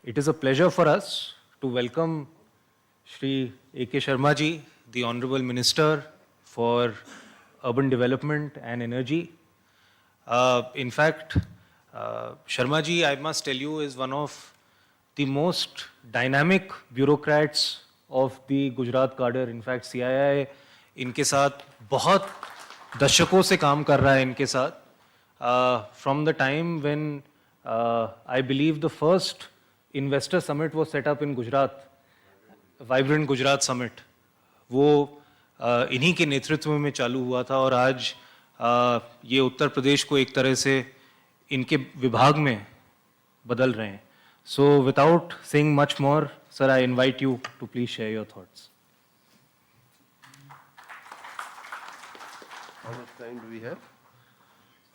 It is a pleasure for us to welcome Shri A.K. Sharma ji, the Honorable Minister for Urban Development and Energy. In fact, Sharma ji, I must tell you, is one of the most dynamic bureaucrats of the Gujarat cadre. In fact, CII इनके साथ बहुत दशकों से काम कर रहा है इनके साथ. From the time when I believe the first investor summit was set up in Gujarat, Vibrant Gujarat Summit, वो इन्हीं के नेतृत्व में चालू हुआ था और आज ये उत्तर प्रदेश को एक तरह से इनके विभाग में बदल रहे हैं. So without saying much more, sir, I invite you to please share your thoughts. How much time do we have?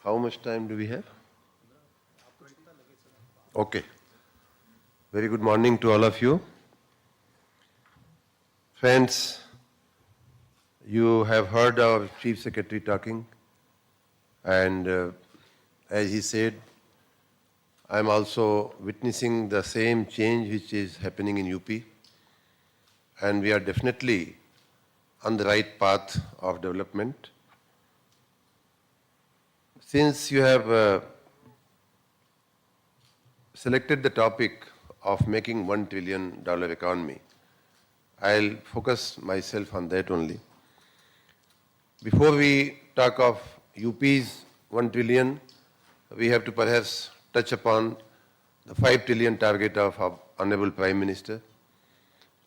How much time do we have? Okay. Very good morning to all of you. Friends, you have heard our Chief Secretary talking, and as he said, I am also witnessing the same change which is happening in UP, and we are definitely on the right path of development. Since you have selected the topic of making $1 trillion economy, I'll focus myself on that only. Before we talk of UP's 1 trillion, we have to perhaps touch upon the 5 trillion target of our Honorable Prime Minister.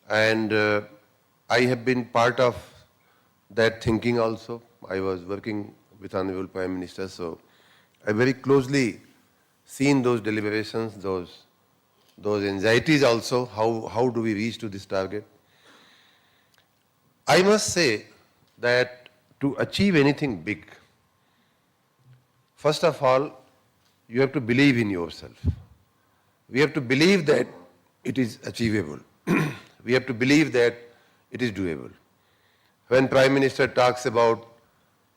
And I have been part of that thinking also. I was working with Honorable Prime Minister, so I very closely seen those deliberations, those anxieties also, how do we reach to this target. I must say that to achieve anything big, first of all, you have to believe in yourself. We have to believe that it is achievable. We have to believe that it is doable. When Prime Minister talks about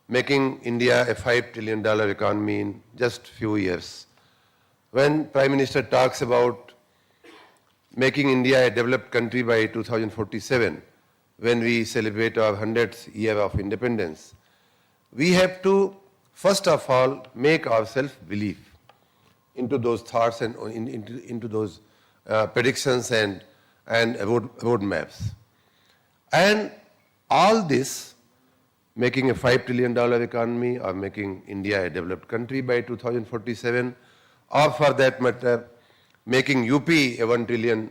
making India a $5 trillion economy in just few years, when Prime Minister talks about making India a developed country by 2047, when we celebrate our 100th year of independence, we have to, first of all, make ourselves believe into those thoughts and into those predictions and road maps. And all this, making a $5 trillion economy or making India a developed country by 2047, or for that matter, making UP a $1 trillion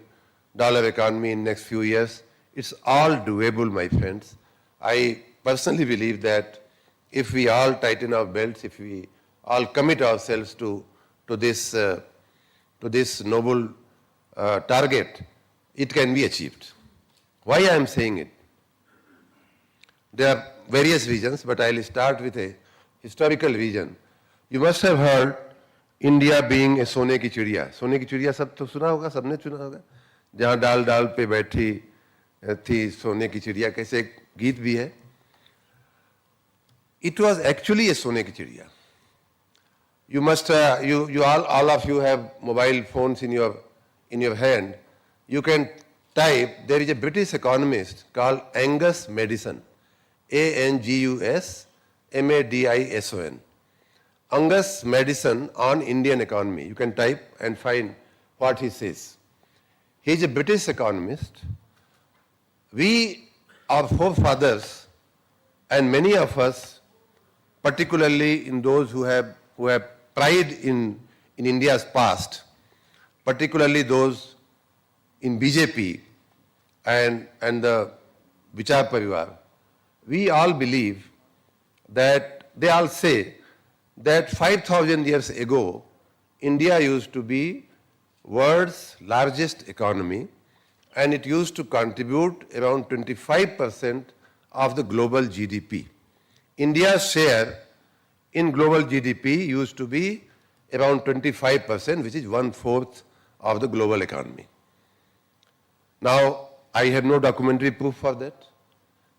economy in next few years, it's all doable, my friends. I personally believe that if we all tighten our belts, if we all commit ourselves to this noble target, it can be achieved. Why I am saying it? There are various reasons, but I'll start with a historical reason. You must have heard India being a सोने की चिड़िया. सोने की चिड़िया सब तो सुना होगा, सबने सुना होगा. जहाँ डाल डाल पे बैठी थी सोने की चिड़िया, कैसे एक गीत भी है. It was actually a सोने की चिड़िया. You must, you all of you have mobile phones in your hand. You can type. There is a British economist called Angus Madison, Angus Madison. Angus Madison on Indian economy. You can type and find what he says. He is a British economist. We, our forefathers, and many of us, particularly in those who have pride in India's past, particularly those in BJP and the Vichar Parivar, we all believe that, they all say that 5,000 years ago, India used to be world's largest economy, and it used to contribute around 25% of the global GDP. India's share in global GDP used to be around 25%, which is 1/4 of the global economy. Now, I have no documentary proof for that.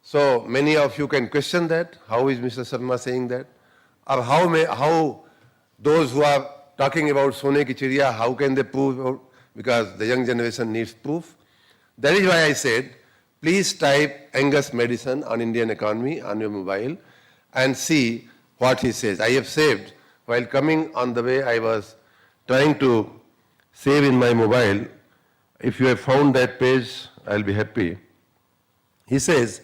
So many of you can question that. How is Mr. Sharma saying that? Or how those who are talking about Sone ki Chiriya, how can they prove because the young generation needs proof. That is why I said, please type Angus Madison on Indian economy on your mobile and see what he says. I have saved, while coming on the way, I was trying to save in my mobile. If you have found that page, I'll be happy. He says,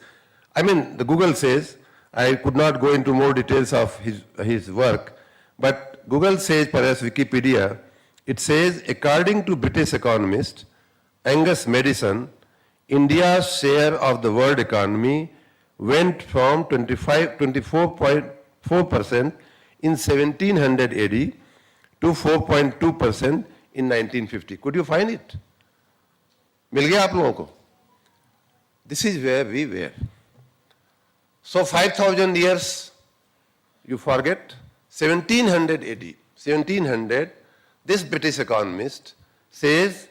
the Google says, I could not go into more details of his work, but Google says, perhaps Wikipedia, it says, according to British economist Angus Madison, India's share of the world economy went from 24.4% in 1700 AD to 4.2% in 1950. Could you find it? मिल गया आप लोगों को? This is where we were. So 5,000 years, you forget, 1700 AD, 1700, this British economist says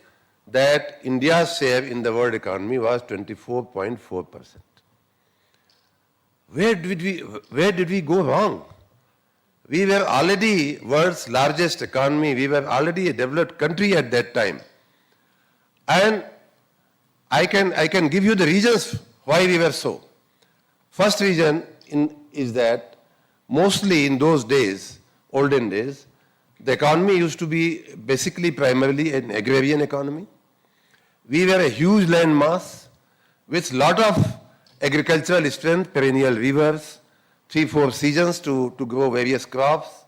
that India's share in the world economy was 24.4%. Where did we go wrong? We were already world's largest economy. We were already a developed country at that time. And I can give you the reasons why we were so. First reason is that mostly in those days, olden days, the economy used to be basically primarily an agrarian economy. We were a huge land mass with lot of agricultural strength, perennial rivers, 3-4 seasons to grow various crops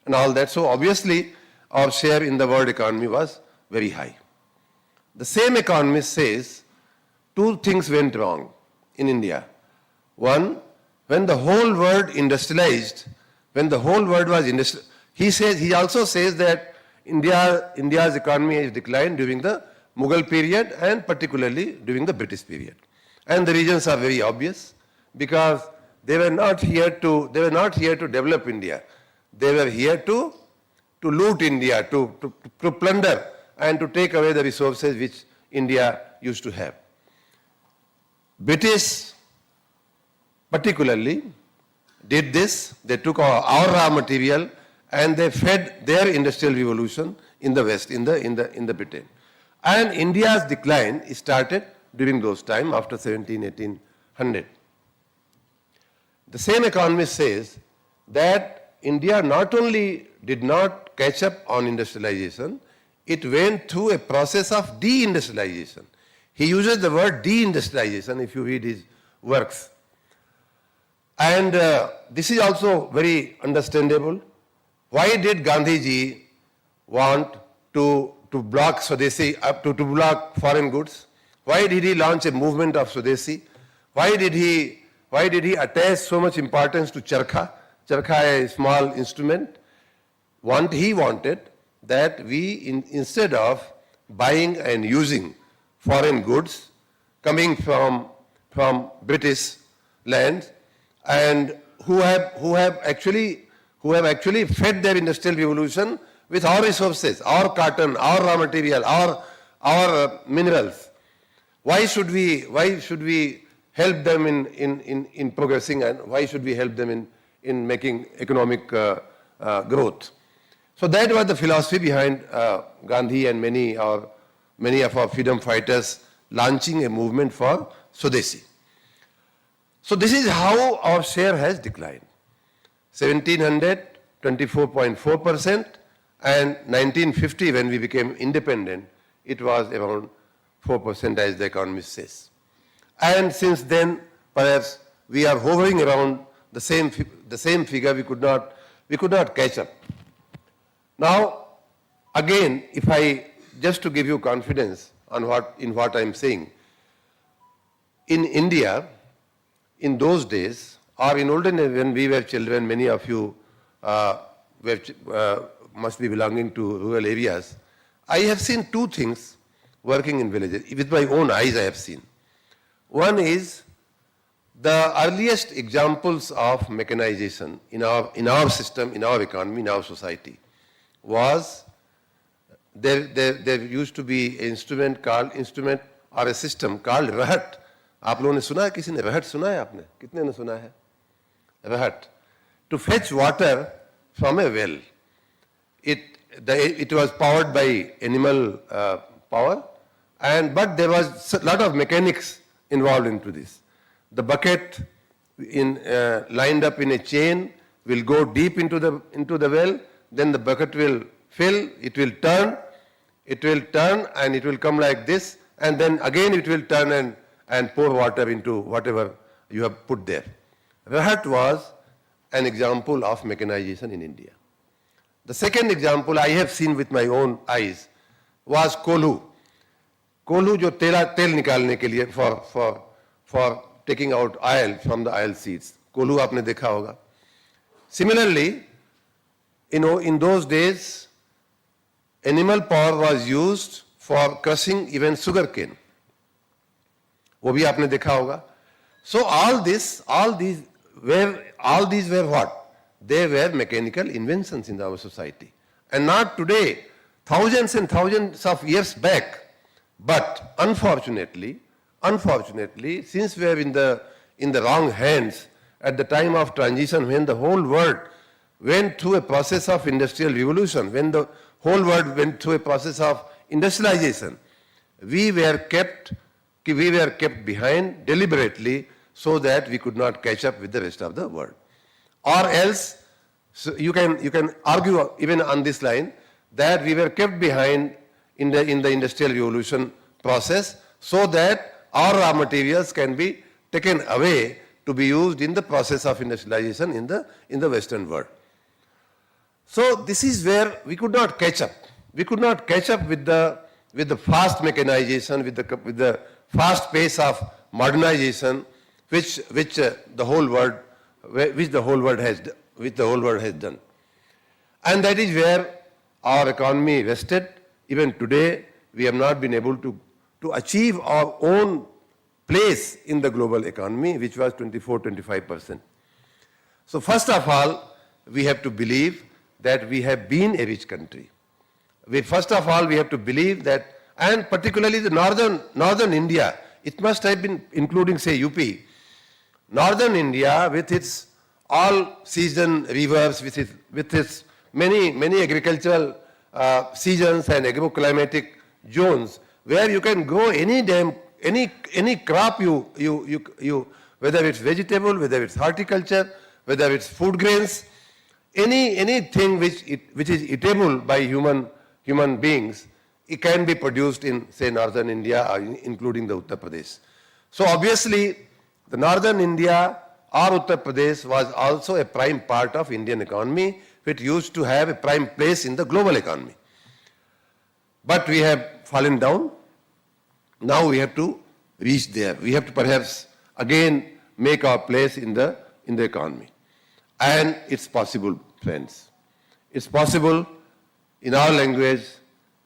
and all that. So obviously our share in the world economy was very high. The same economist says two things went wrong in India. One, when the whole world industrialized, when the whole world was industrialized, he also says that India's economy has declined during the Mughal period and particularly during the British period. And the reasons are very obvious, because they were not here to develop India. They were here to loot India, to plunder and to take away the resources which India used to have. British particularly did this. They took our raw material and they fed their industrial revolution in the West, in the Britain. And India's decline started during those time after 1800. The same economist says that India not only did not catch up on industrialization, it went through a process of deindustrialization. He uses the word deindustrialization if you read his works. And this is also very understandable. Why did Gandhiji want to block Swadeshi, to block foreign goods? Why did he launch a movement of Swadeshi? Why did he attach so much importance to charkha? Charkha, a small instrument. He wanted that we, instead of buying and using foreign goods coming from British lands and who have actually fed their industrial revolution with our resources, our cotton, our raw material, our minerals. Why should we help them in progressing, and why should we help them in making economic growth? So that was the philosophy behind Gandhi and many of our freedom fighters launching a movement for Swadeshi. So this is how our share has declined. 1700, 24.4%, and 1950 when we became independent, it was around 4% as the economist says. And since then, perhaps we are hovering around the same figure. We could not catch up. Now, again, if I just to give you confidence on what I am saying, in India, in those days, or in olden days when we were children, many of you must be belonging to rural areas. I have seen two things working in villages. With my own eyes I have seen. One is the earliest examples of mechanization in our system, in our economy, in our society was there used to be an instrument or a system called rahat. आप लोगों ने सुना है? किसी ने रहट सुना है? आपने कितने ने सुना है? रहट. To fetch water from a well. it was powered by animal power, but there was a lot of mechanics involved into this. The bucket lined up in a chain will go deep into the well, then the bucket will fill, it will turn, and it will come like this, and then again it will turn and pour water into whatever you have put there. That was an example of mechanization in India. The second example I have seen with my own eyes was कोल्हू. कोल्हू जो तेल निकालने के लिए for taking out oil from the oil seeds. कोल्हू आपने देखा होगा. Similarly, in those days, animal power was used for crushing even sugar cane. वो भी आपने देखा होगा. So all these were what? They were mechanical inventions in our society. And not today, thousands and thousands of years back. But unfortunately, since we are in the wrong hands at the time of transition, when the whole world went through a process of industrial revolution, when the whole world went through a process of industrialization, we were kept behind deliberately so that we could not catch up with the rest of the world. Or else, so you can argue even on this line that we were kept behind in the industrial revolution process so that our raw materials can be taken away to be used in the process of industrialization in the Western world. So this is where we could not catch up. We could not catch up with the fast mechanization, with the fast pace of modernization, which the whole world has done. And that is where our economy rested. Even today, we have not been able to achieve our own place in the global economy, which was 24-25%. So first of all, we have to believe that we have been a rich country. First of all, we have to believe that, and particularly the northern India, it must have been including, say, UP. Northern India, with its all-season rivers, with its many agricultural seasons and agroclimatic zones, where you can grow any crop you whether it's vegetable, whether it's horticulture, whether it's food grains, anything which is eatable by human beings, it can be produced in, say, northern India, including the Uttar Pradesh. So obviously, the northern India or Uttar Pradesh was also a prime part of Indian economy, which used to have a prime place in the global economy. But we have fallen down. Now we have to reach there. We have to perhaps again make our place in the economy. And it's possible, friends. It's possible. In our language,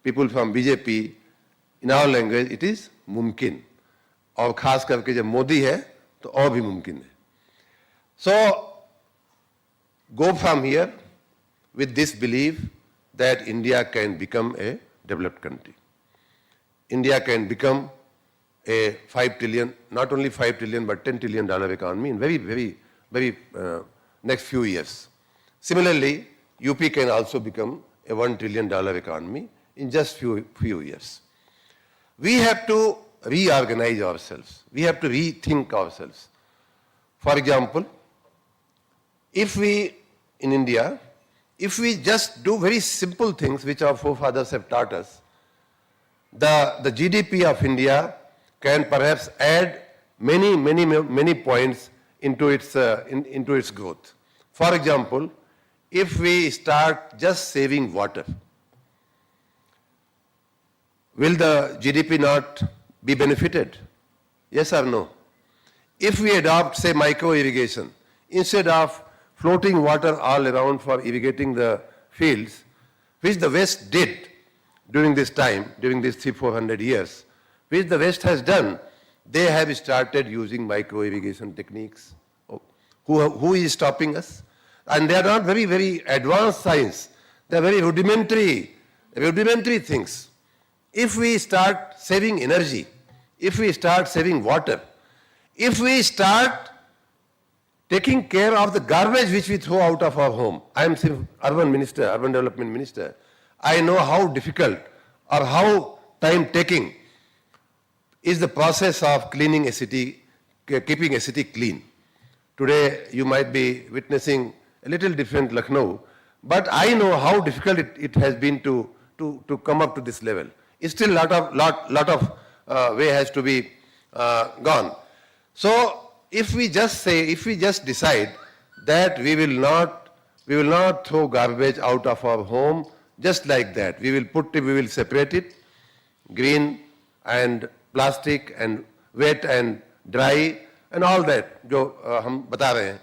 people from BJP, in our language, it is mumkin. और खास करके जब मोदी है तो और भी मुमकिन है. So go from here with this belief that India can become a developed country. India can become a 5 trillion, not only 5 trillion, but $10 trillion economy in very next few years. Similarly, UP can also become a $1 trillion economy in just few years. We have to reorganize ourselves. We have to rethink ourselves. For example, if we, in India, if we just do very simple things which our forefathers have taught us, the GDP of India can perhaps add many points into its growth. For example, if we start just saving water, will the GDP not be benefited? Yes or no? If we adopt, say, micro irrigation, instead of floating water all around for irrigating the fields, which the West did during this time, during these 300-400 years, which the West has done, they have started using micro irrigation techniques. Who is stopping us? And they are not very advanced science. They are very rudimentary things. If we start saving energy, if we start saving water, if we start taking care of the garbage which we throw out of our home. I am urban development minister. I know how difficult or how time-taking is the process of cleaning a city, keeping a city clean. Today, you might be witnessing a little different Lucknow, but I know how difficult it has been to come up to this level. It's still lot of way has to be gone. So, if we just decide that we will not throw garbage out of our home just like that, we will separate it, green and plastic and wet and dry and all that जो हम बता रहे हैं.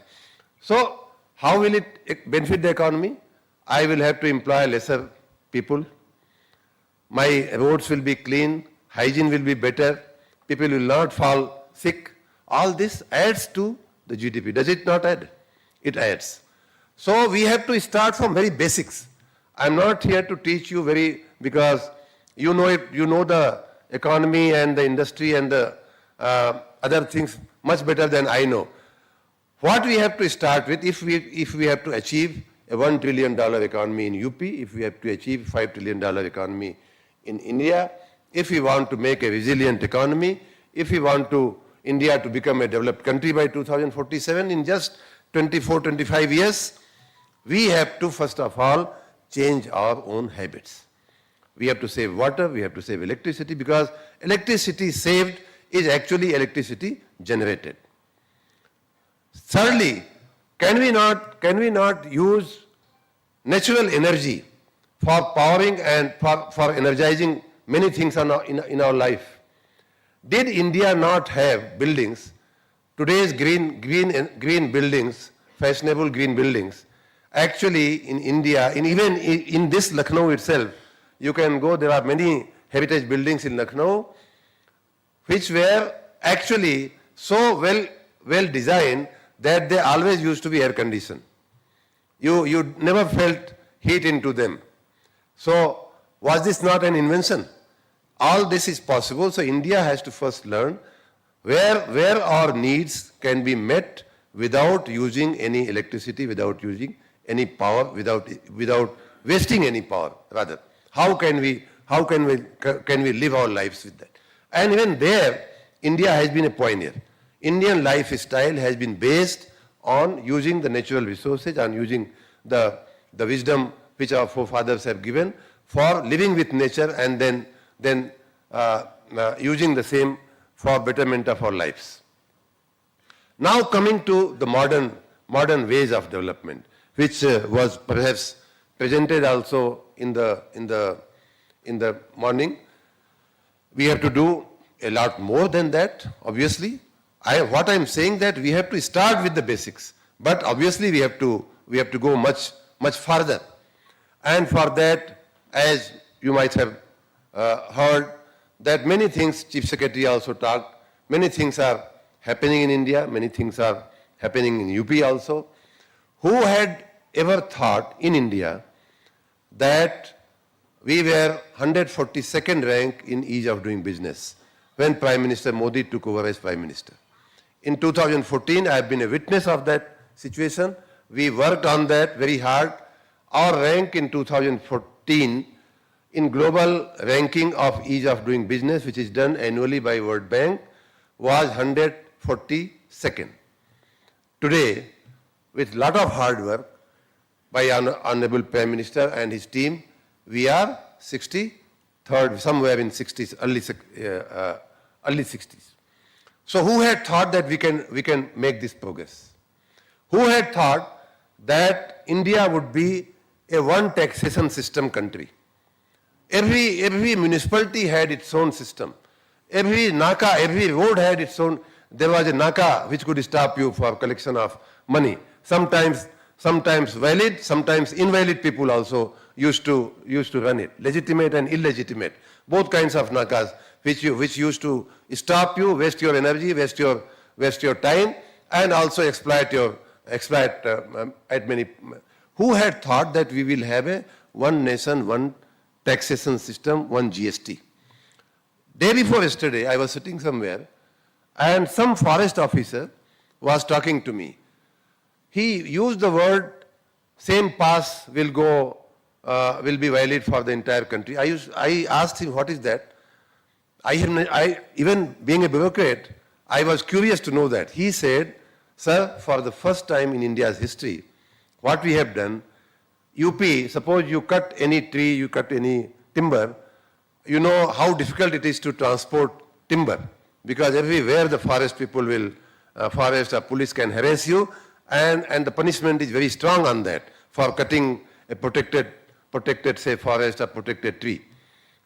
So how will it benefit the economy? I will have to employ lesser people. My roads will be clean, hygiene will be better, people will not fall sick. All this adds to the GDP. Does it not add? It adds. So we have to start from very basics. I'm not here to teach you because you know it, you know the economy and the industry and the other things much better than I know. What we have to start with, if we have to achieve a $1 trillion economy in UP, if we have to achieve $5 trillion economy in India, if we want to make a resilient economy, if we want India to become a developed country by 2047, in just 24-25 years, we have to first of all change our own habits. We have to save water, we have to save electricity, because electricity saved is actually electricity generated. Thirdly, can we not use natural energy for powering and for energizing many things in our life? Did India not have buildings, today's green buildings, fashionable green buildings? Actually, in India, even in this Lucknow itself, you can go, there are many heritage buildings in Lucknow which were actually so well designed that they always used to be air conditioned. You never felt heat into them. So was this not an invention? All this is possible. So India has to first learn where our needs can be met without using any electricity, without using any power, without wasting any power, rather. How can we live our lives with that? And even there, India has been a pioneer. Indian lifestyle has been based on using the natural resources, on using the wisdom which our forefathers have given for living with nature, and then using the same for betterment of our lives. Now coming to the modern ways of development, which was perhaps presented also in the morning. We have to do a lot more than that, obviously. What I'm saying that we have to start with the basics, but obviously we have to go much further. And for that, as you might have heard, that many things, Chief Secretary also talked, many things are happening in India, many things are happening in UP also. Who had ever thought in India that we were 142nd rank in ease of doing business when Prime Minister Modi took over as Prime Minister? In 2014, I have been a witness of that situation. We worked on that very hard. Our rank in 2014 in global ranking of ease of doing business, which is done annually by World Bank, was 142nd. Today, with lot of hard work by Honorable Prime Minister and his team, we are 63rd, somewhere in 60s, early 60s. So who had thought that we can make this progress? Who had thought that India would be a one taxation system country? Every municipality had its own system. Every naka, every road had its own. There was a naka which could stop you for collection of money. Sometimes valid, sometimes invalid people also used to run it. Legitimate and illegitimate. Both kinds of nakas which used to stop you, waste your energy, waste your time, and also exploit at many. Who had thought that we will have a one nation, one taxation system, one GST? Day before yesterday, I was sitting somewhere, and some forest officer was talking to me. He used the word, same pass will go will be valid for the entire country. I asked him, what is that? Even being a bureaucrat, I was curious to know that. He said, sir, for the first time in India's history, what we have done, UP, suppose you cut any tree, you cut any timber, you know how difficult it is to transport timber, because everywhere the forest people will, forest or police can harass you, and the punishment is very strong on that for cutting a protected say forest or protected tree.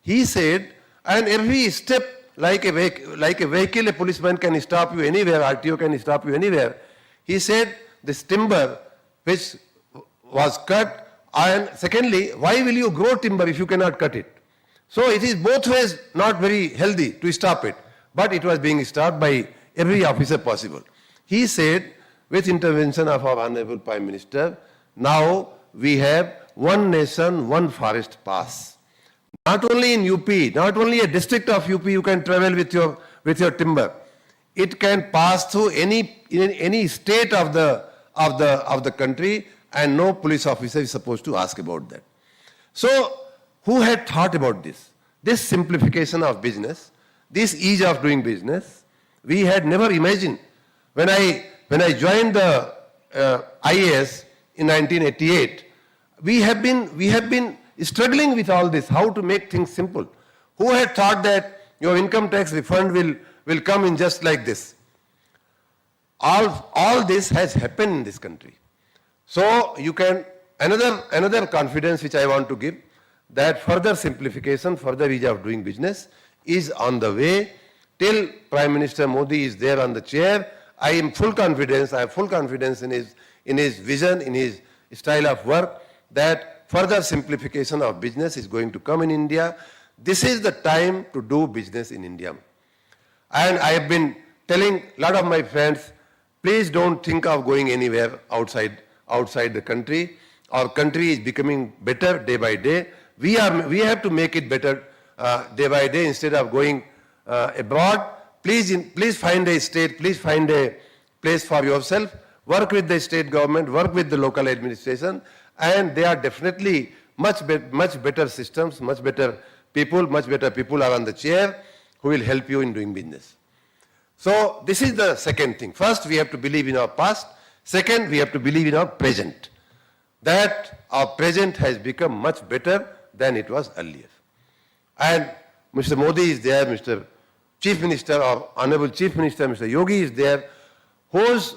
He said, and every step, like a vehicle, a policeman can stop you anywhere, RTO can stop you anywhere. He said, this timber which was cut, and secondly, why will you grow timber if you cannot cut it? So it is both ways not very healthy to stop it, but it was being stopped by every officer possible. He said, with intervention of our Honorable Prime Minister, now we have one nation, one forest pass. Not only in UP, not only a district of UP you can travel with your timber. It can pass through any state of the country, and no police officer is supposed to ask about that. So, who had thought about this? This simplification of business, this ease of doing business, we had never imagined. When I joined the IAS in 1988, we have been struggling with all this, how to make things simple. Who had thought that your income tax refund will come in just like this? All this has happened in this country. So you can, another confidence which I want to give, that further simplification, further ease of doing business is on the way. Till Prime Minister Modi is there on the chair, I have full confidence in his vision, in his style of work, that further simplification of business is going to come in India. This is the time to do business in India. And I have been telling a lot of my friends, please don't think of going anywhere outside the country. Our country is becoming better day by day. We have to make it better day by day instead of going abroad. Please find a state, please find a place for yourself, work with the state government, work with the local administration, and they are definitely much better systems, much better people are on the chair who will help you in doing business. So this is the second thing. First, we have to believe in our past. Second, we have to believe in our present. That our present has become much better than it was earlier. And Mr. Modi is there, Mr. Chief Minister or Honorable Chief Minister, Mr. Yogi is there, whose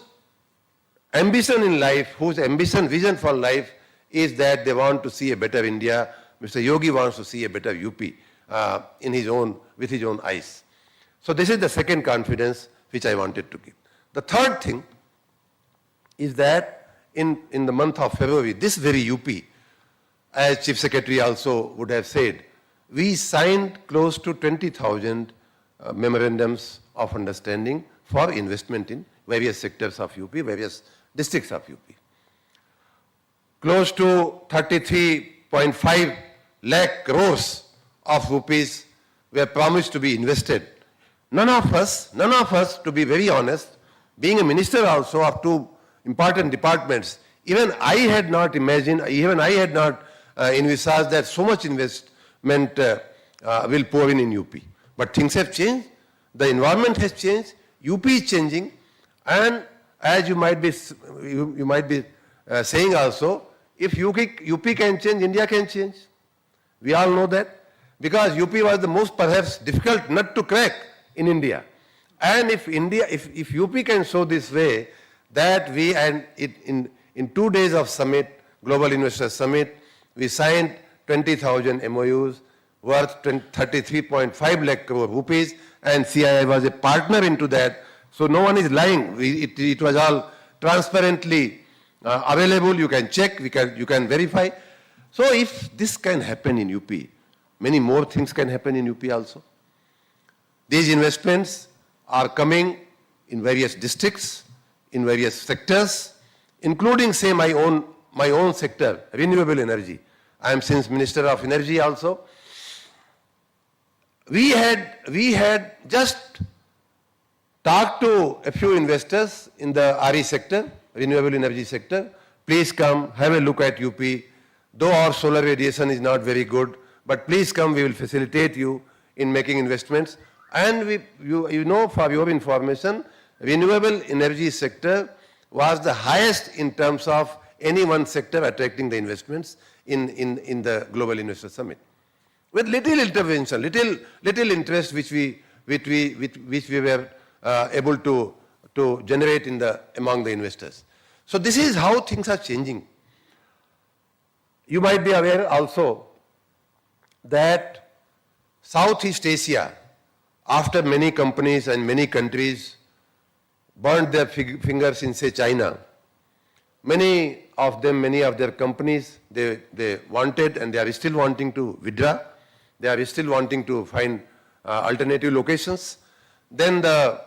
ambition in life, whose ambition, vision for life is that they want to see a better India. Mr. Yogi wants to see a better UP with his own eyes. So this is the second confidence which I wanted to give. The third thing is that in the month of February, this very UP, as Chief Secretary also would have said, we signed close to 20,000 memorandums of understanding for investment in various sectors of UP, various districts of UP. Close to 33.5 lakh crores of rupees were promised to be invested. None of us, to be very honest, being a minister also of two important departments, even I had not imagined, envisaged that so much investment will pour in UP. But things have changed, the environment has changed, UP is changing, and as you might be saying also, if UP can change, India can change. We all know that, because UP was the most perhaps difficult nut to crack in India. And if UP can show this way, that we, and in 2 days of summit, Global Investor Summit, we signed 20,000 MOUs worth 33.5 lakh crore rupees, and CII was a partner into that. So no one is lying. It was all transparently available. You can check, you can verify. So if this can happen in UP, many more things can happen in UP also. These investments are coming in various districts, in various sectors, including, say, my own sector, renewable energy. I am since Minister of Energy also. We had just talked to a few investors in the RE sector, renewable energy sector. Please come, have a look at UP. though our solar radiation is not very good, but please come, we will facilitate you in making investments. And you know, for your information, renewable energy sector was the highest in terms of any one sector attracting the investments in the Global Investor Summit. With little intervention, little interest which we were able to generate among the investors. So this is how things are changing. You might be aware also that Southeast Asia, after many companies and many countries burned their fingers in, say, China, many of their companies, they wanted and they are still wanting to withdraw. They are still wanting to find alternative locations. Then the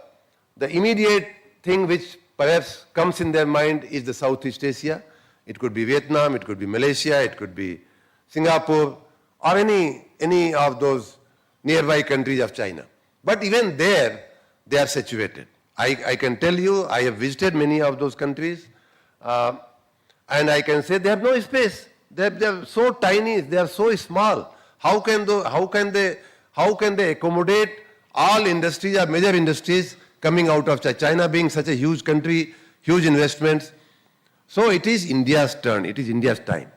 immediate thing which perhaps comes in their mind is the Southeast Asia. It could be Vietnam, it could be Malaysia, it could be Singapore, or any of those nearby countries of China. But even there, they are saturated. I can tell you, I have visited many of those countries, and I can say they have no space. They are so tiny, they are so small. How can they accommodate all industries or major industries coming out of China? China being such a huge country, huge investments. So it is India's turn, it is India's time.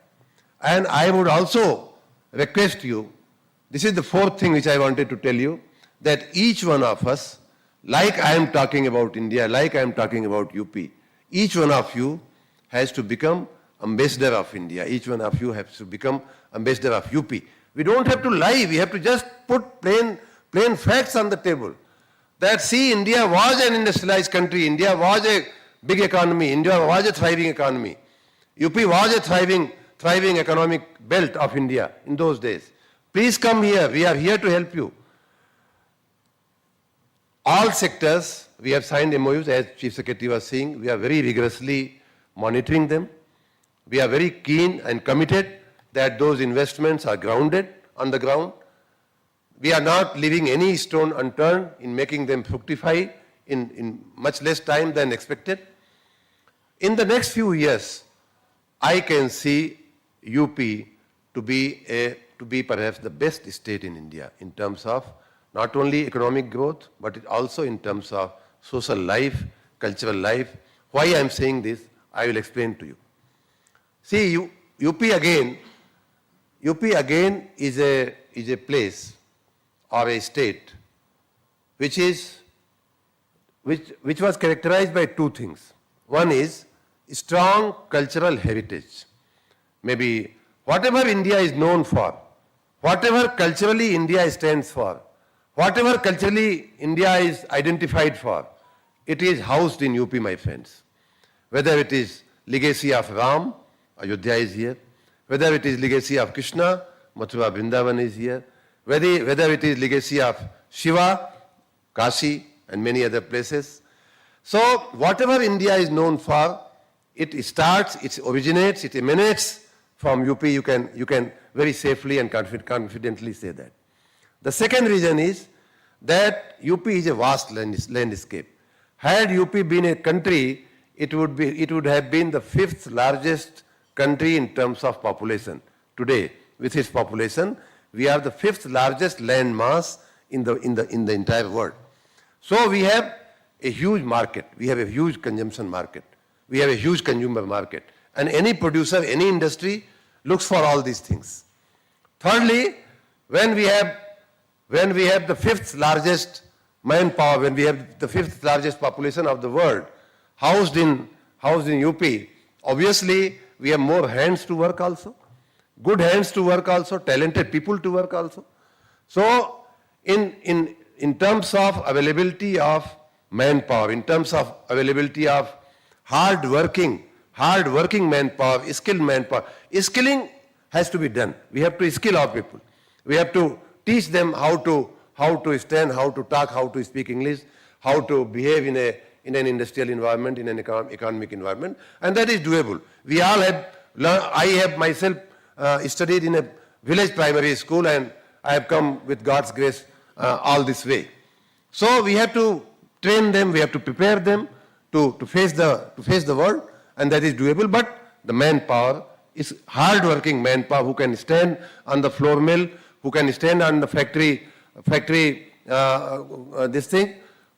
And I would also request you, this is the fourth thing which I wanted to tell you, that each one of us, like I am talking about India, like I am talking about UP, each one of you has to become ambassador of India. Each one of you has to become ambassador of UP. We don't have to lie, we have to just put plain facts on the table. That see, India was an industrialized country, India was a big economy, India was a thriving economy. UP was a thriving economic belt of India in those days. Please come here, we are here to help you. All sectors, we have signed MOUs, as Chief Secretary was saying, we are very rigorously monitoring them. We are very keen and committed that those investments are grounded on the ground. We are not leaving any stone unturned in making them fructify in much less time than expected. In the next few years, I can see UP to be perhaps the best state in India in terms of not only economic growth, but also in terms of social life, cultural life. Why I am saying this, I will explain to you. See, UP again is a place or a state which was characterized by two things. One is strong cultural heritage. Maybe whatever India is known for, whatever culturally India stands for, whatever culturally India is identified for, it is housed in UP, my friends. Whether it is legacy of Ram, Ayodhya is here. Whether it is legacy of Krishna, Mathura Vrindavan is here. Whether it is legacy of Shiva, Kashi, and many other places. So whatever India is known for, it starts, it originates, it emanates from UP. You can very safely and confidently say that. The second reason is that UP is a vast landscape. Had UP been a country, it would have been the fifth largest country in terms of population. Today, with its population, we are the fifth largest land mass in the entire world. So we have a huge market. We have a huge consumption market. We have a huge consumer market. And any producer, any industry looks for all these things. Thirdly, when we have the fifth largest manpower, when we have the fifth largest population of the world housed in UP, obviously we have more hands to work also, good hands to work also, talented people to work also. So in terms of availability of manpower, in terms of availability of hard-working manpower, skilled manpower, skilling has to be done. We have to skill our people. We have to teach them how to stand, how to talk, how to speak English, how to behave in an industrial environment, in an economic environment, and that is doable. We all have learned. I have myself studied in a village primary school, and I have come with God's grace all this way. So we have to train them, we have to prepare them to face the world, and that is doable. But the manpower is hard-working manpower who can stand on the floor mill, who can stand on the factory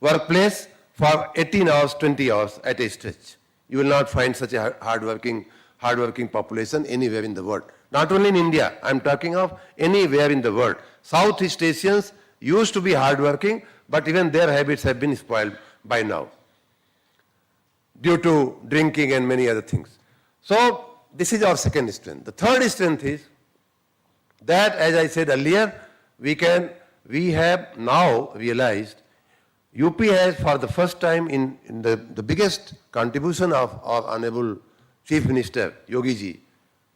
workplace for 18 hours, 20 hours at a stretch. You will not find such a hard-working population anywhere in the world. Not only in India, I'm talking of anywhere in the world. Southeast Asians used to be hard-working, but even their habits have been spoiled by now due to drinking and many other things. So this is our second strength. The third strength is that, as I said earlier, we have now realized UP has for the first time in the biggest contribution of our Honorable Chief Minister Yogi ji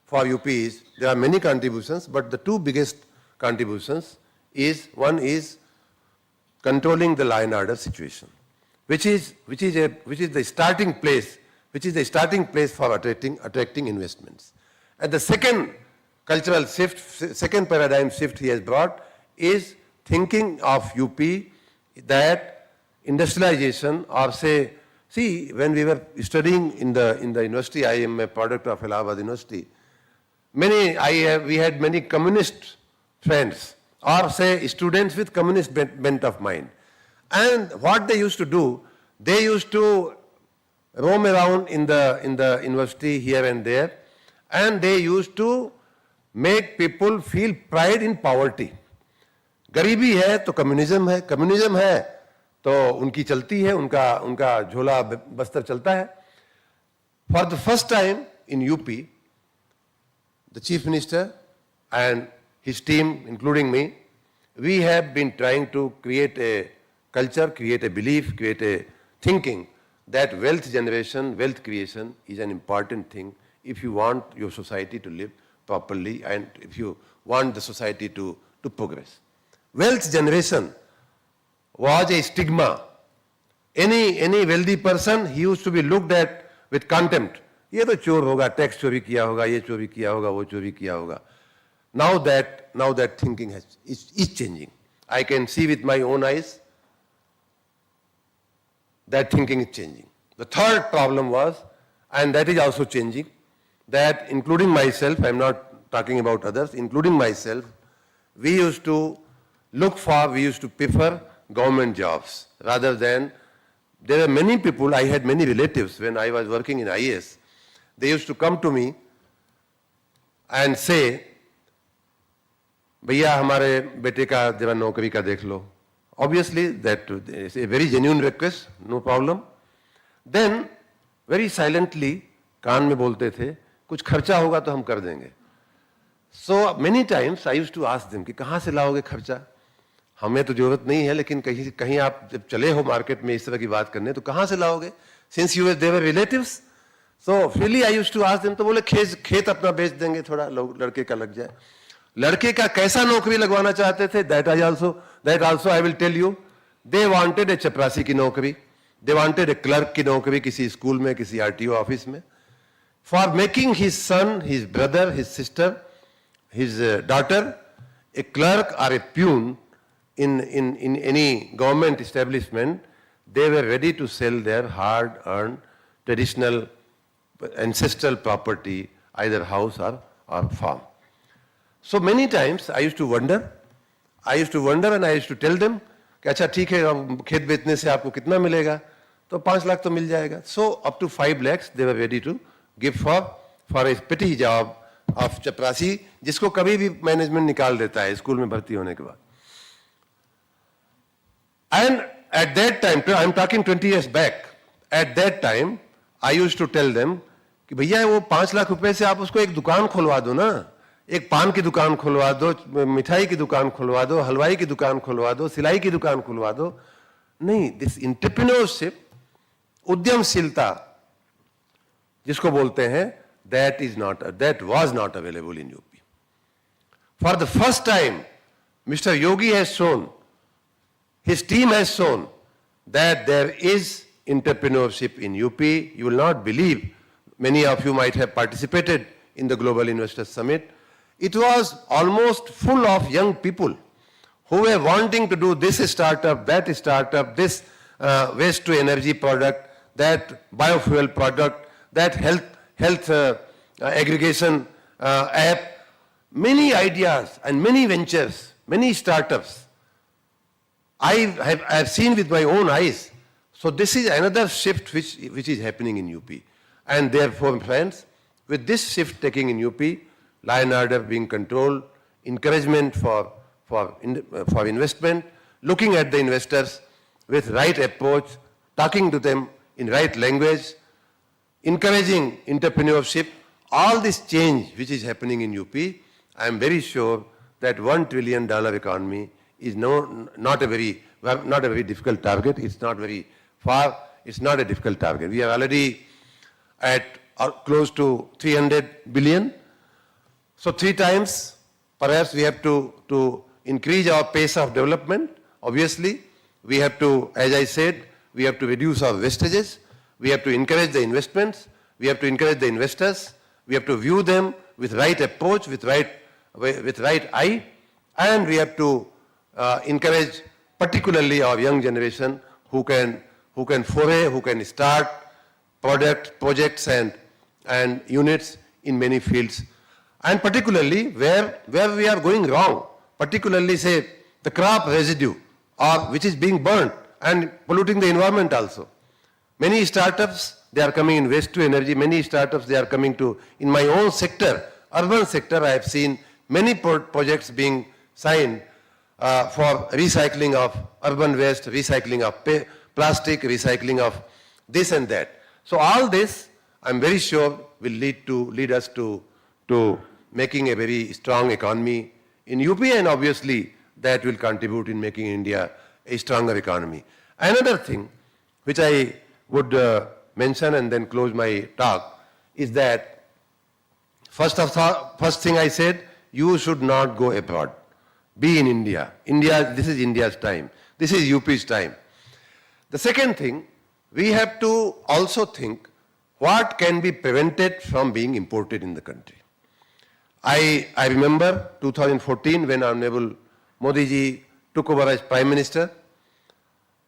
for UP is, there are many contributions, but the two biggest contributions is, one is controlling the law and order situation, which is the starting place for attracting investments. And the second cultural shift, second paradigm shift he has brought is thinking of UP that industrialization, or say, see, when we were studying in the university, I am a product of Allahabad University, we had many communist friends, or say students with communist bent of mind. And what they used to do, they used to roam around in the university here and there, and they used to make people feel pride in poverty. गरीबी है तो communism है तो उनकी चलती है, उनका झोला बस्तर चलता है. For the first time in UP, the Chief Minister and his team, including me, we have been trying to create a culture, create a belief, create a thinking that wealth generation, wealth creation is an important thing if you want your society to live properly and if you want the society to progress. Wealth generation was a stigma. Any wealthy person, he used to be looked at with contempt. ये तो चोर होगा, tax चोरी किया होगा, ये चोरी किया होगा, वो चोरी किया होगा. Now that thinking is changing. I can see with my own eyes that thinking is changing. The third problem was, and that is also changing, that including myself, I'm not talking about others, including myself, we used to prefer government jobs rather than, there were many people, I had many relatives when I was working in IAS, they used to come to me and say, भैया हमारे बेटे का जरा नौकरी का देख लो. Obviously that is a very genuine request, no problem. Then very silently कान में बोलते थे, कुछ खर्चा होगा तो हम कर देंगे. So many times I used to ask them कि कहाँ से लाओगे खर्चा? हमें तो जरूरत नहीं है, लेकिन कहीं आप जब चले हो मार्केट में इस तरह की बात करने तो कहाँ से लाओगे? Since they were relatives, so freely I used to ask them. तो बोले खेत अपना बेच देंगे, थोड़ा लड़के का लग जाए. लड़के का कैसा नौकरी लगवाना चाहते थे? That also I will tell you. They wanted a चपरासी की नौकरी, they wanted a clerk की नौकरी किसी स्कूल में, किसी RTO ऑफिस में, for making his son, his brother, his sister, his daughter a clerk or a peon in any government establishment. They were ready to sell their hard-earned, traditional, ancestral property, either house or farm. So many times I used to wonder and I used to tell them कि अच्छा ठीक है, अब खेत बेचने से आपको कितना मिलेगा? तो 5 लाख तो मिल जाएगा. So up to 5 lakhs they were ready to give for a petty job of चपरासी, जिसको कभी भी मैनेजमेंट निकाल देता है स्कूल में भर्ती होने के बाद. And at that time, I'm talking 20 years back, at that time I used to tell them कि भैया वो 5 लाख रुपए से आप उसको एक दुकान खुलवा दो ना, एक पान की दुकान खुलवा दो, मिठाई की दुकान खुलवा दो, हलवाई की दुकान खुलवा दो, सिलाई की दुकान खुलवा दो. नहीं, दिस एंटरप्रेन्योरशिप, उद्यमशीलता जिसको बोलते हैं, that was not available in UP. For the first time, Mr. Yogi has shown, his team has shown that there is entrepreneurship in UP. You will not believe, many of you might have participated in the Global Investors Summit. It was almost full of young people who were wanting to do this startup, this waste to energy product, that biofuel product, that health aggregation app, many ideas and many ventures, many startups. I have seen with my own eyes. So this is another shift which is happening in UP. And therefore, friends, with this shift taking in UP, law and order being controlled, encouragement for investment, looking at the investors with right approach, talking to them in right language, encouraging entrepreneurship, all this change which is happening in UP, I am very sure that $1 trillion economy is not a very difficult target. It's not very far. It's not a difficult target. We are already at close to 300 billion. So 3 times, perhaps we have to increase our pace of development. Obviously, we have to, as I said, we have to reduce our wastages. We have to encourage the investments. We have to encourage the investors. We have to view them with right approach, with right eye, and we have to encourage particularly our young generation who can foray, who can start projects and units in many fields. And particularly where we are going wrong, particularly say the crop residue which is being burnt and polluting the environment also. Many startups, they are coming in waste to energy. Many startups, they are coming to, in my own sector, urban sector, I have seen many projects being signed for recycling of urban waste, recycling of plastic, recycling of this and that. So all this, I'm very sure, will lead us to making a very strong economy in UP, and obviously that will contribute in making India a stronger economy. Another thing which I would mention and then close my talk is that first thing I said, you should not go abroad. Be in India. This is India's time. This is UP's time. The second thing, we have to also think what can be prevented from being imported in the country. I remember 2014 when Honorable Modi ji took over as Prime Minister.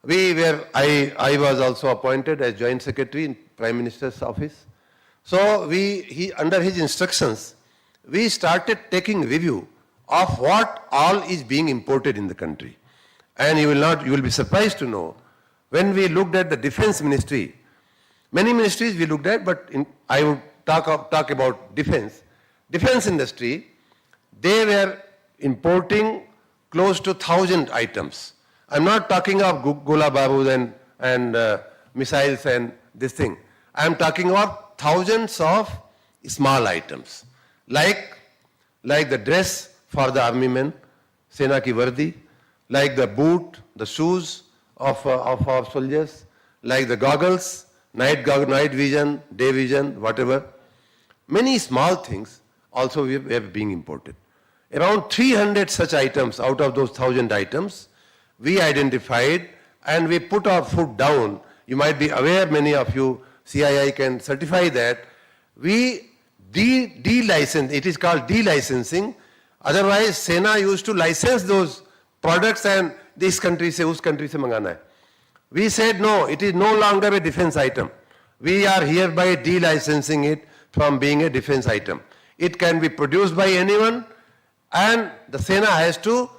I was also appointed as Joint Secretary in Prime Minister's office. So under his instructions, we started taking review of what all is being imported in the country. And you will be surprised to know, when we looked at the Defense Ministry, many ministries we looked at, but I would talk about defense. Defense industry, they were importing close to 1,000 items. I'm not talking of Gola Barood and missiles and this thing. I'm talking about thousands of small items, like the dress for the army men, Sena ki Vardi, like the boot, the shoes of our soldiers, like the goggles, night vision, day vision, whatever. Many small things also were being imported. Around 300 such items out of those 1,000 items, we identified and we put our foot down. You might be aware, many of you, CII can certify that. We de-license, it is called de-licensing. Otherwise, Sena used to license those products and this country se, us country se mangana hai. We said no, it is no longer a defense item. We are hereby de-licensing it from being a defense item. It can be produced by anyone and the Sena has to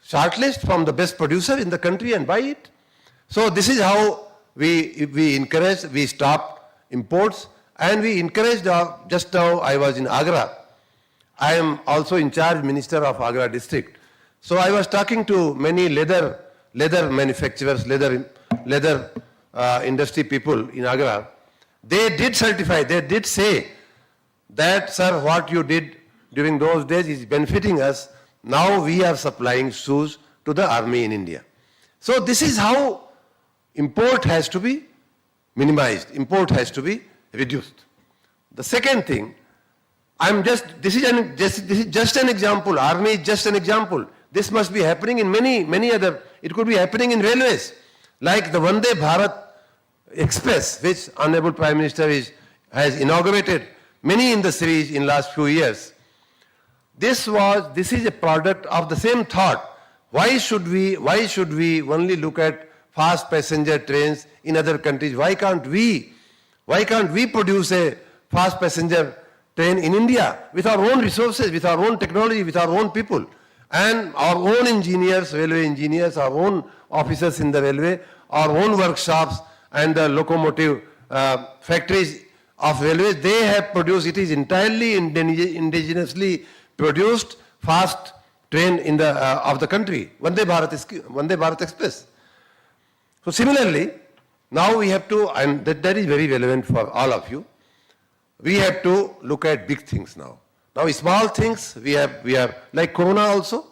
shortlist from the best producer in the country and buy it. So this is how we encourage, we stopped imports and we encouraged, just now I was in Agra. I am also in charge minister of Agra district. So I was talking to many leather manufacturers, leather industry people in Agra. They did certify, they did say that, sir, what you did during those days is benefiting us. Now we are supplying shoes to the army in India. So this is how import has to be minimized, import has to be reduced. The second thing, this is just an example, army is just an example. This must be happening in many other, it could be happening in railways, like the Vande Bharat Express, which Honorable Prime Minister has inaugurated many in the series in last few years. This is a product of the same thought. Why should we only look at fast passenger trains in other countries? Why can't we produce a fast passenger train in India with our own resources, with our own technology, with our own people. And our own engineers, railway engineers, our own officers in the railway, our own workshops and the locomotive factories of railways, they have produced, it is entirely indigenously produced fast train in the, of the country, Vande Bharat Express. So similarly, now we have to, and that is very relevant for all of you, we have to look at big things now. Now small things, we have like Corona also.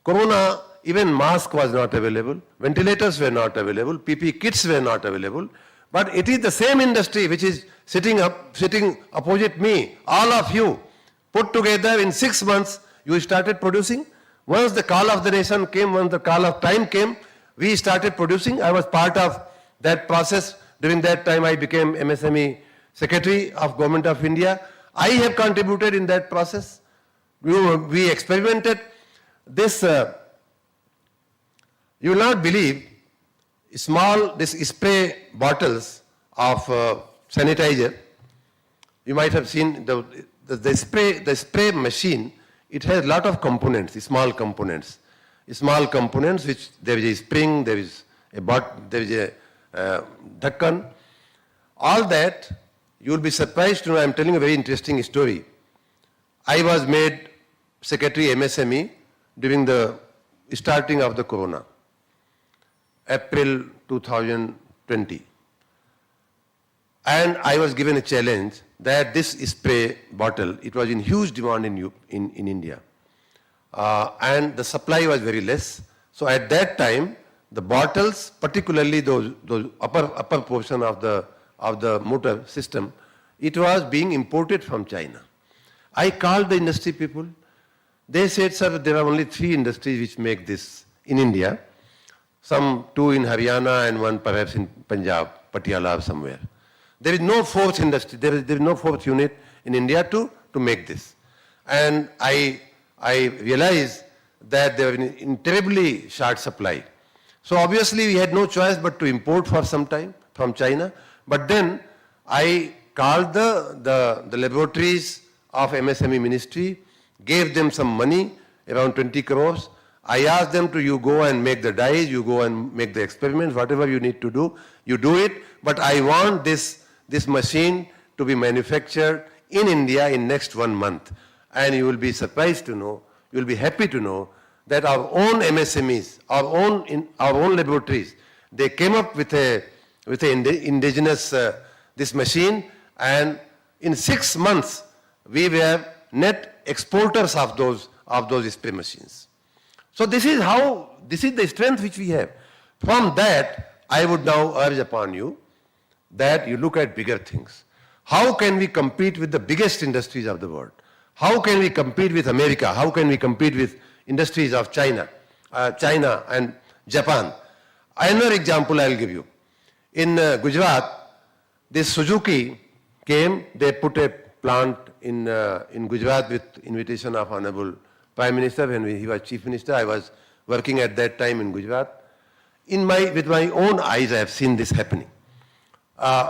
Corona, even mask was not available, ventilators were not available, PPE kits were not available, but it is the same industry which is sitting opposite me, all of you, put together in 6 months, you started producing. Once the call of the nation came, once the call of time came, we started producing. I was part of that process. During that time, I became MSME Secretary of Government of India. I have contributed in that process. We experimented this. You will not believe, this spray bottles of sanitizer. You might have seen the spray machine. It has a lot of components, small components. Small components which there is a spring, there is a dhakkan. All that, you will be surprised to know, I am telling a very interesting story. I was made Secretary MSME during the starting of the Corona, April 2020. And I was given a challenge that this spray bottle, it was in huge demand in India. And the supply was very less. So at that time, the bottles, particularly those upper portion of the motor system, it was being imported from China. I called the industry people. They said, sir, there are only 3 industries which make this in India. Some 2 in Haryana and 1 perhaps in Punjab, Patiala or somewhere. There is no 4th industry, there is no 4th unit in India to make this. And I realized that there was in terribly short supply. So obviously we had no choice but to import for some time from China. But then I called the laboratories of MSME ministry, gave them some money, around 20 crores. I asked them to, you go and make the dyes, you go and make the experiments, whatever you need to do, you do it. But I want this machine to be manufactured in India in next 1 month. And you will be surprised to know, you will be happy to know that our own MSMEs, our own laboratories, they came up with a indigenous this machine, and in 6 months we were net exporters of those spray machines. So this is the strength which we have. From that, I would now urge upon you that you look at bigger things. How can we compete with the biggest industries of the world? How can we compete with America? How can we compete with industries of China and Japan? Another example I'll give you. In Gujarat, this Suzuki came, they put a plant in Gujarat with invitation of Honorable Prime Minister. When he was Chief Minister, I was working at that time in Gujarat. With my own eyes, I have seen this happening.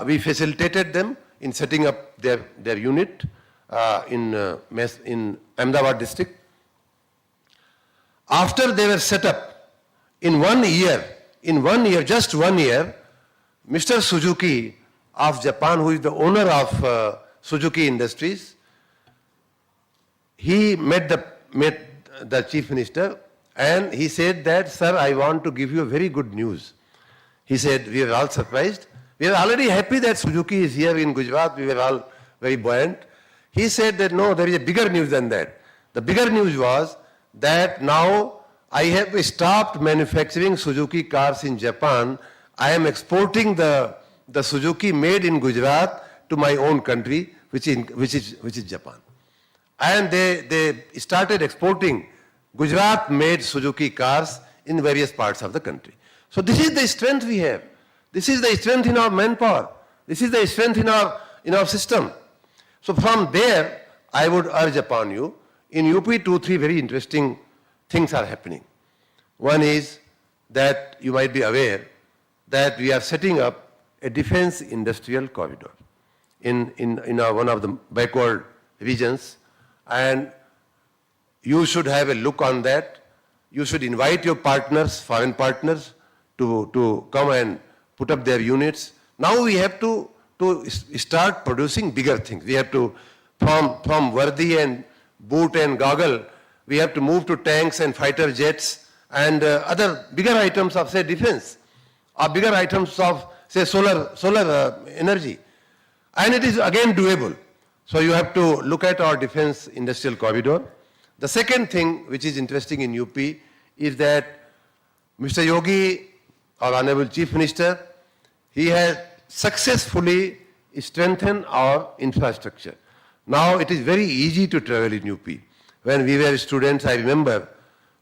We facilitated them in setting up their unit in Ahmedabad district. After they were set up, in 1 year, just 1 year, Mr. Suzuki of Japan, who is the owner of Suzuki Industries, he met the Chief Minister and he said that, sir, I want to give you a very good news. He said, we were all surprised. We were already happy that Suzuki is here in Gujarat. We were all very buoyant. He said that, no, there is a bigger news than that. The bigger news was that now I have stopped manufacturing Suzuki cars in Japan. I am exporting the Suzuki made in Gujarat to my own country, which is Japan. And they started exporting Gujarat-made Suzuki cars in various parts of the country. So this is the strength we have. This is the strength in our manpower. This is the strength in our system. So from there, I would urge upon you, in UP 2-3 very interesting things are happening. One is that you might be aware that we are setting up a defense industrial corridor in one of the backward regions, and you should have a look on that. You should invite your partners, foreign partners, to come and put up their units. Now we have to start producing bigger things. We have to, from Vardi and boot and goggle, we have to move to tanks and fighter jets and other bigger items of, say, defense, or bigger items of, say, solar energy. And it is again doable. So you have to look at our defense industrial corridor. The second thing which is interesting in UP is that Mr. Yogi, our Honorable Chief Minister, he has successfully strengthened our infrastructure. Now it is very easy to travel in UP. When we were students, I remember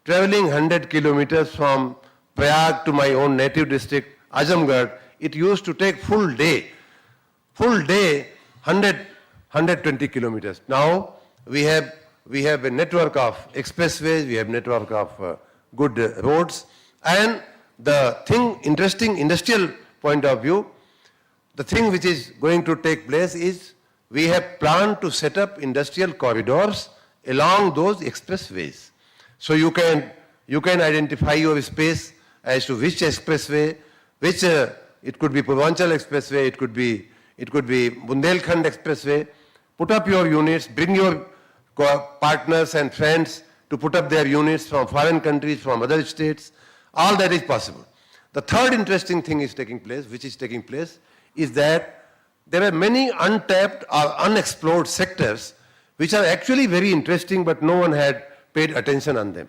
traveling 100 kilometers from Prayag to my own native district, Azamgarh. It used to take full day, 120 kilometers. Now we have a network of expressways, we have network of good roads, and the thing, interesting industrial point of view, the thing which is going to take place is we have planned to set up industrial corridors along those expressways. So you can identify your space as to which expressway, which it could be Purvanchal Expressway, it could be Bundelkhand Expressway. Put up your units, bring your partners and friends to put up their units from foreign countries, from other states. All that is possible. The third interesting thing is taking place, is that there are many untapped or unexplored sectors which are actually very interesting, but no one had paid attention on them.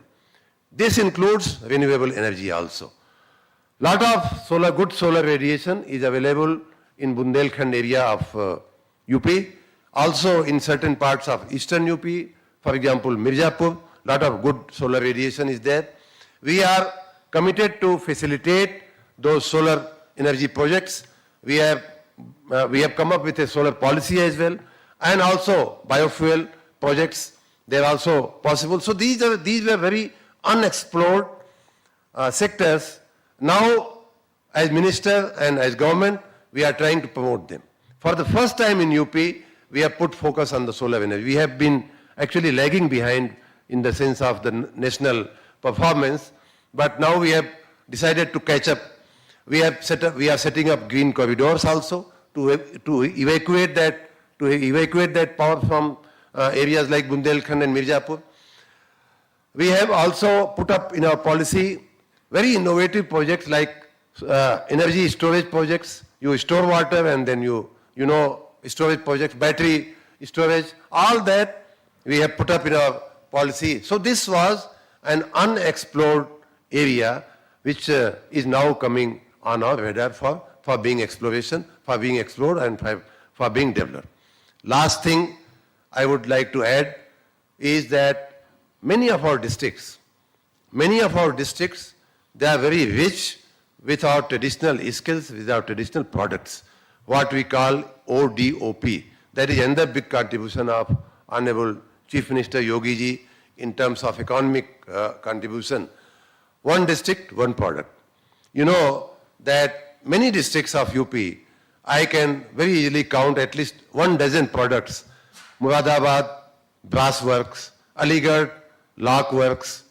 This includes renewable energy also. Lot of good solar radiation is available in Bundelkhand area of UP, also in certain parts of eastern UP, for example, Mirzapur, lot of good solar radiation is there. We are committed to facilitate those solar energy projects. We have come up with a solar policy as well, and also biofuel projects, they are also possible. So these were very unexplored sectors. Now, as minister and as government, we are trying to promote them. For the first time in UP, we have put focus on the solar energy. We have been actually lagging behind in the sense of the national performance, but now we have decided to catch up. We are setting up green corridors also to evacuate that power from areas like Bundelkhand and Mirzapur. We have also put up in our policy very innovative projects like energy storage projects. You store water and then you storage projects, battery storage, all that we have put up in our policy. So this was an unexplored area which is now coming on our radar for being exploration, for being explored and for being developed. Last thing I would like to add is that many of our districts, they are very rich with our traditional skills, with our traditional products, what we call ODOP. That is another big contribution of Honorable Chief Minister Yogi ji in terms of economic contribution. One district, one product. You know that many districts of UP, I can very easily count at least 12 products. Muradabad, brass works, Aligarh, lock works,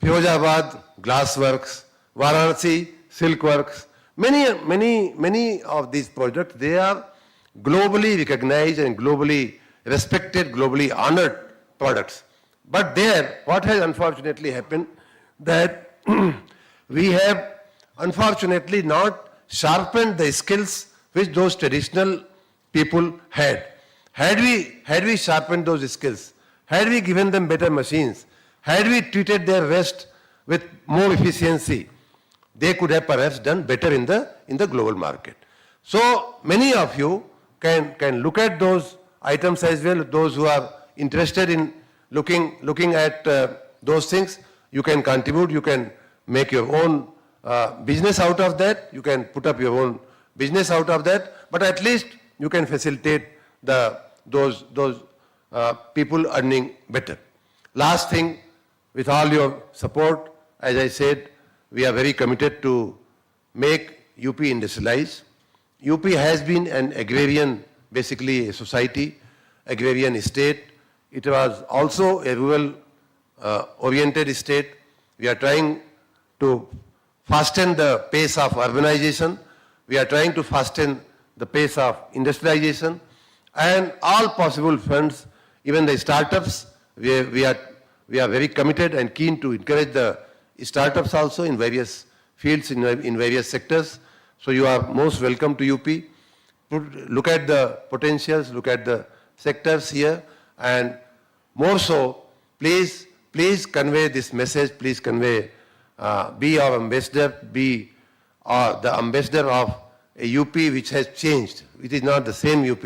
Firozabad, glass works, Varanasi, silk works. Many of these products, they are globally recognized and globally respected, globally honored products. But there, what has unfortunately happened, that we have unfortunately not sharpened the skills which those traditional people had. Had we sharpened those skills, had we given them better machines, had we treated their waste with more efficiency, they could have perhaps done better in the global market. So many of you can look at those items as well. Those who are interested in looking at those things, you can contribute, you can make your own business out of that, you can put up your own business out of that, but at least you can facilitate those people earning better. Last thing, with all your support, as I said, we are very committed to make UP industrialize. UP has been an agrarian, basically a society, agrarian state. It was also a rural oriented state. We are trying to fasten the pace of urbanization. We are trying to fasten the pace of industrialization and all possible fronts, even the startups. We are very committed and keen to encourage the startups also in various fields, in various sectors. So you are most welcome to UP. Look at the potentials, look at the sectors here, and more so, please convey this message, please convey, be our ambassador, be the ambassador of a UP which has changed. It is not the same UP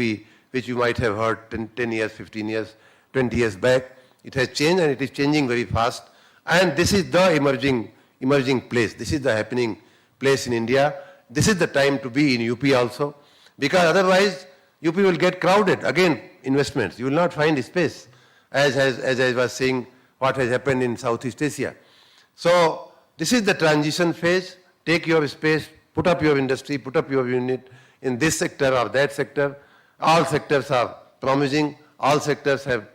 which you might have heard 10 years, 15 years, 20 years back. It has changed and it is changing very fast. And this is the emerging place. This is the happening place in India. This is the time to be in UP also. Because otherwise, UP will get crowded. Again, investments. You will not find space. As I was saying, what has happened in Southeast Asia. So, this is the transition phase. Take your space, put up your industry, put up your unit in this sector or that sector. All sectors are promising. All sectors have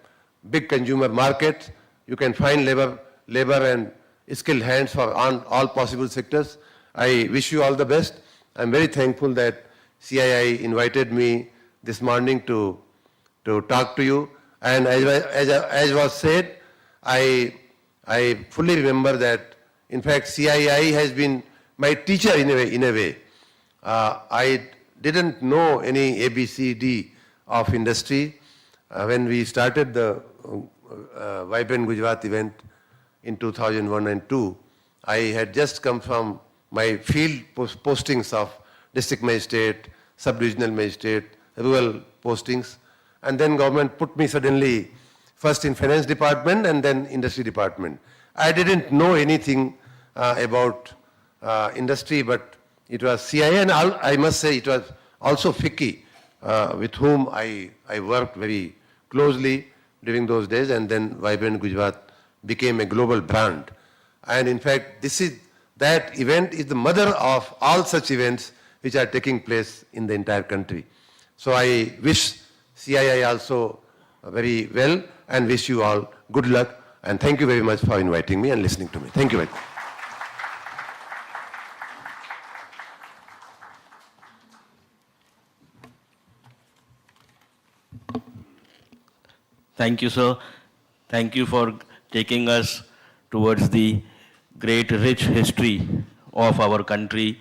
big consumer markets. You can find labor and skilled hands for all possible sectors. I wish you all the best. I'm very thankful that CII invited me this morning to talk to you. And as was said, I fully remember that, in fact, CII has been my teacher in a way. I didn't know any ABCD of industry. When we started the Vibrant Gujarat event in 2001 and 2, I had just come from my field postings of district magistrate, sub-divisional magistrate, rural postings, and then government put me suddenly first in finance department and then industry department. I didn't know anything about industry, but it was CII, and I must say it was also FICCI, with whom I worked very closely during those days, and then Vibrant Gujarat became a global brand. And in fact, that event is the mother of all such events which are taking place in the entire country. So I wish CII also very well and wish you all good luck, and thank you very much for inviting me and listening to me. Thank you very much. Thank you, sir. Thank you for taking us towards the great rich history of our country